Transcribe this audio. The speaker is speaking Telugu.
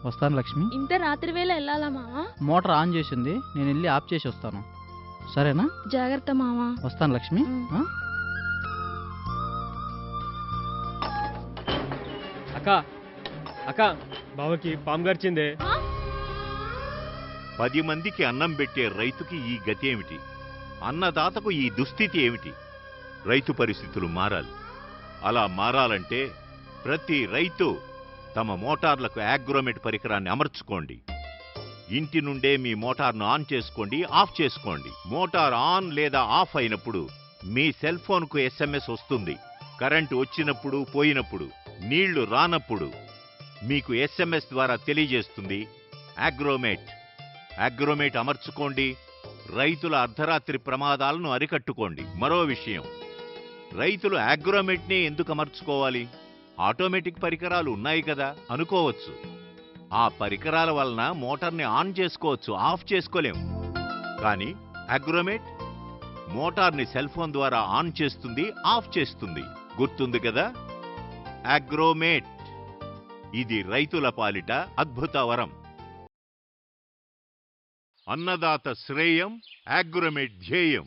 వస్తాను లక్ష్మి. ఇంత రాత్రి వేళ వెళ్ళాలా మావా? మోటార్ ఆన్ చేసింది, నేను వెళ్ళి ఆఫ్ చేసి వస్తాను. సరేనా? జాగ్రత్త మావా. వస్తాను లక్ష్మి. అక్క అక్క బావకి పాము గర్చిందే. 10 మందికి అన్నం పెట్టే రైతుకి ఈ గతి ఏమిటి? అన్నదాతకు ఈ దుస్థితి ఏమిటి? రైతు పరిస్థితులు మారాలి. అలా మారాలంటే ప్రతి రైతు తమ మోటార్లకు అగ్రోమేట్ పరికరాన్ని అమర్చుకోండి. ఇంటి నుండే మీ మోటార్ను ఆన్ చేసుకోండి, ఆఫ్ చేసుకోండి. మోటార్ ఆన్ లేదా ఆఫ్ అయినప్పుడు మీ సెల్ ఫోన్కు SMS వస్తుంది. కరెంటు వచ్చినప్పుడు పోయినప్పుడు, నీళ్లు రానప్పుడు మీకు SMS ద్వారా తెలియజేస్తుంది. అగ్రోమేట్ అమర్చుకోండి. రైతుల అర్ధరాత్రి ప్రమాదాలను అరికట్టుకోండి. మరో విషయం, రైతులు అగ్రోమేట్ని ఎందుకు అమర్చుకోవాలి? ఆటోమేటిక్ పరికరాలు ఉన్నాయి కదా అనుకోవచ్చు. ఆ పరికరాల వలన మోటార్ని ఆన్ చేసుకోవచ్చు, ఆఫ్ చేసుకోలేం. కానీ అగ్రోమేట్ మోటార్ని సెల్ ఫోన్ ద్వారా ఆన్ చేస్తుంది, ఆఫ్ చేస్తుంది. గుర్తుంది కదా? అగ్రోమేట్, ఇది రైతుల పాలిట అద్భుత వరం. అన్నదాత శ్రేయం, అగ్రోమేట్ ధ్యేయం.